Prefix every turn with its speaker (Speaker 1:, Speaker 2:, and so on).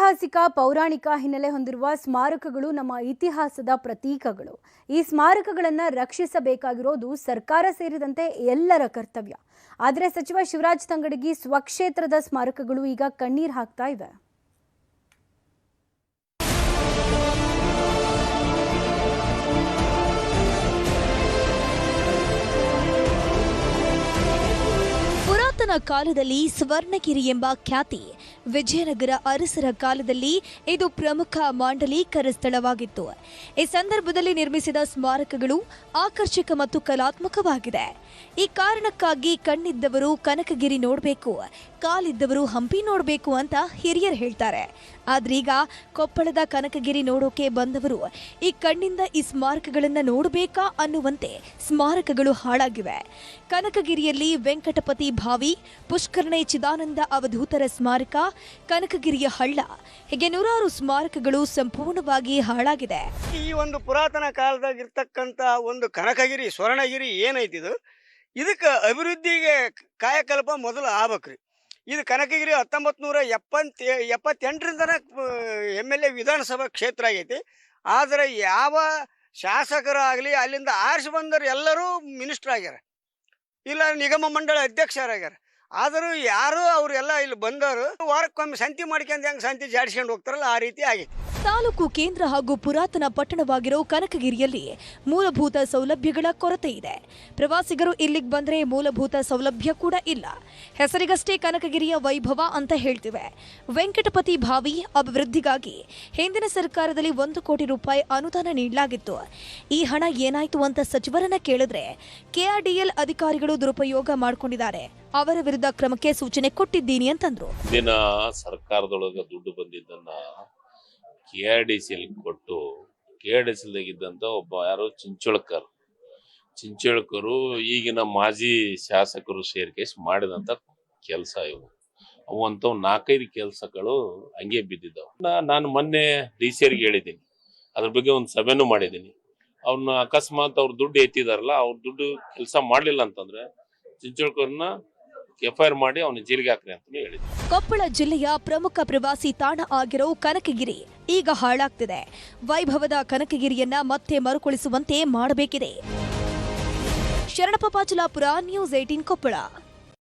Speaker 1: ಐತಿಹಾಸಿಕ ಪೌರಾಣಿಕ ಹಿನ್ನೆಲೆ ಹೊಂದಿರುವ ಸ್ಮಾರಕಗಳು ನಮ್ಮ ಇತಿಹಾಸದ ಪ್ರತೀಕಗಳು. ಈ ಸ್ಮಾರಕಗಳನ್ನು ರಕ್ಷಿಸಬೇಕಾಗಿರೋದು ಸರ್ಕಾರ ಸೇರಿದಂತೆ ಎಲ್ಲರ ಕರ್ತವ್ಯ. ಆದರೆ ಸಚಿವ ಶಿವರಾಜ್ ತಂಗಡಗಿ ಸ್ವಕ್ಷೇತ್ರದ ಸ್ಮಾರಕಗಳು ಈಗ ಕಣ್ಣೀರು ಹಾಕ್ತಾ ಇವೆ.
Speaker 2: ಪುರಾತನ ಕಾಲದಲ್ಲಿ ಸ್ವರ್ಣಗಿರಿ ಎಂಬ ಖ್ಯಾತಿ, ವಿಜಯನಗರ ಅರಸರ ಕಾಲದಲ್ಲಿ ಇದು ಪ್ರಮುಖ ಮಾಂಡಲೀಕರ ಸ್ಥಳವಾಗಿತ್ತು. ಈ ಸಂದರ್ಭದಲ್ಲಿ ನಿರ್ಮಿಸಿದ ಸ್ಮಾರಕಗಳು ಆಕರ್ಷಕ ಮತ್ತು ಕಲಾತ್ಮಕವಾಗಿದೆ. ಈ ಕಾರಣಕ್ಕಾಗಿ ಕಣ್ಣಿದ್ದವರು ಕನಕಗಿರಿ ನೋಡಬೇಕು, ಕಾಲಿದ್ದವರು ಹಂಪಿ ನೋಡಬೇಕು ಅಂತ ಹಿರಿಯರು ಹೇಳ್ತಾರೆ. ಆದ್ರೀಗ ಕೊಪ್ಪಳದ ಕನಕಗಿರಿ ನೋಡೋಕೆ ಬಂದವರು ಈ ಕಣ್ಣಿಂದ ಈ ಸ್ಮಾರಕಗಳನ್ನು ನೋಡಬೇಕಾ ಅನ್ನುವಂತೆ ಸ್ಮಾರಕಗಳು ಹಾಳಾಗಿವೆ. ಕನಕಗಿರಿಯಲ್ಲಿ ವೆಂಕಟಪತಿ ಭಾವಿ, ಪುಷ್ಕರಣೆ ಚಿದಾನಂದ ಅವಧೂತರ ಸ್ಮಾರಕ, ಕನಕಗಿರಿಯ ಹಳ್ಳ, ಹೀಗೆ ನೂರಾರು ಸ್ಮಾರಕಗಳು ಸಂಪೂರ್ಣವಾಗಿ ಹಾಳಾಗಿದೆ.
Speaker 3: ಈ ಒಂದು ಪುರಾತನ ಕಾಲದಾಗಿರ್ತಕ್ಕಂಥ ಒಂದು ಕನಕಗಿರಿ ಸ್ವರ್ಣಗಿರಿ ಏನೈತಿದು, ಇದಕ್ಕೆ ಅಭಿವೃದ್ಧಿಗೆ ಕಾಯಕಲ್ಪ ಮೊದಲು ಆಗ್ಬೇಕ್ರಿ. ಇದು ಕನಕಗಿರಿ 1978ರಿಂದನೇ MLA ವಿಧಾನಸಭಾ ಕ್ಷೇತ್ರ ಆಗೈತಿ. ಆದರೆ ಯಾವ ಶಾಸಕರಾಗಲಿ ಅಲ್ಲಿಂದ ಆರಿಸಿ ಬಂದರು ಎಲ್ಲರೂ ಮಿನಿಸ್ಟರ್ ಆಗ್ಯಾರ, ಇಲ್ಲ ನಿಗಮ ಮಂಡಳ ಅಧ್ಯಕ್ಷರಾಗ್ಯಾರ. ಆದರೂ ಯಾರು ಅವರೆಲ್ಲ ಇಲ್ಲಿ ಬಂದವರು ವಾರಕ್ಕೊಮ್ಮೆ ಸಂತಿ ಮಾಡ್ಕೊಂಡು ಹೆಂಗೆ ಸಂತಿ ಜಾಡಿಸ್ಕೊಂಡು ಹೋಗ್ತಾರಲ್ಲ ಆ ರೀತಿ ಆಗೈತಿ.
Speaker 2: ತಾಲೂಕು ಕೇಂದ್ರ ಹಾಗೂ ಪುರಾತನ ಪಟ್ಟಣವಾಗಿರೋ ಕನಕಗಿರಿಯಲ್ಲಿ ಮೂಲಭೂತ ಸೌಲಭ್ಯಗಳ ಕೊರತೆ ಇದೆ. ಪ್ರವಾಸಿಗರು ಇಲ್ಲಿಗೆ ಬಂದರೆ ಮೂಲಭೂತ ಸೌಲಭ್ಯ ಕೂಡ ಇಲ್ಲ. ಹೆಸರಿಗಷ್ಟೇ ಕನಕಗಿರಿಯ ವೈಭವ ಅಂತ ಹೇಳ್ತಿವೆ. ವೆಂಕಟಪತಿ ಭಾವಿ ಅಭಿವೃದ್ಧಿಗಾಗಿ ಹಿಂದಿನ ಸರ್ಕಾರದಲ್ಲಿ 1 ಕೋಟಿ ರೂಪಾಯಿ ಅನುದಾನ ನೀಡಲಾಗಿತ್ತು. ಈ ಹಣ ಏನಾಯ್ತು ಅಂತ ಸಚಿವರನ್ನ ಕೇಳಿದ್ರೆ KRDL ಅಧಿಕಾರಿಗಳು ದುರುಪಯೋಗ ಮಾಡಿಕೊಂಡಿದ್ದಾರೆ, ಅವರ ವಿರುದ್ಧ ಕ್ರಮಕ್ಕೆ ಸೂಚನೆ ಕೊಟ್ಟಿದ್ದೀನಿ ಅಂತಂದ್ರು.
Speaker 4: ದಿನ ಸರ್ಕಾರದೊಳಗೆ ದುಡ್ಡು ಬಂದಿದ್ದನ್ನ KRDCL ಕೊಟ್ಟು, KRDCLದಾಗಿದ್ದಂಥ ಒಬ್ಬ ಯಾರು ಚಿಂಚೋಳಕರು ಈಗಿನ ಮಾಜಿ ಶಾಸಕರು ಸೇರ್ಕೇಸ್ ಮಾಡಿದಂಥ ಕೆಲಸ ಇವು. ಅವಂತವ್ 4-5 ಕೆಲಸಗಳು ಹಂಗೆ ಬಿದ್ದಿದ್ದಾವೆ. ನಾನು ಮೊನ್ನೆ DC ಹೇಳಿದ್ದೀನಿ, ಅದ್ರ ಬಗ್ಗೆ ಒಂದು ಸಭೆನೂ ಮಾಡಿದ್ದೀನಿ. ಅವ್ರನ್ನ ಅಕಸ್ಮಾತ್ ಅವ್ರ ದುಡ್ಡು ಎತ್ತಿದಾರಲ್ಲ, ಅವ್ರ ದುಡ್ಡು ಕೆಲಸ ಮಾಡಲಿಲ್ಲ ಅಂತಂದ್ರೆ ಚಿಂಚೋಳಕರನ್ನ FIR ಮಾಡಿ ಅವನ ಜೈಲಿಗೆ ಹಾಕ್ರಿ ಅಂತ ಹೇಳಿದ್ರು.
Speaker 2: ಕೊಪ್ಪಳ ಜಿಲ್ಲೆಯ ಪ್ರಮುಖ ಪ್ರವಾಸಿ ತಾಣ ಆಗಿರೋ ಕನಕಗಿರಿ ಈಗ ಹಾಳಾಗ್ತಿದೆ. ವೈಭವದ ಕನಕಗಿರಿಯನ್ನ ಮತ್ತೆ ಮರುಕಳಿಸುವಂತೆ ಮಾಡಬೇಕಿದೆ. ಶರಣಪ್ಪ ಪಾಚಲಾಪುರ, News 18 ಕೊಪ್ಪಳ.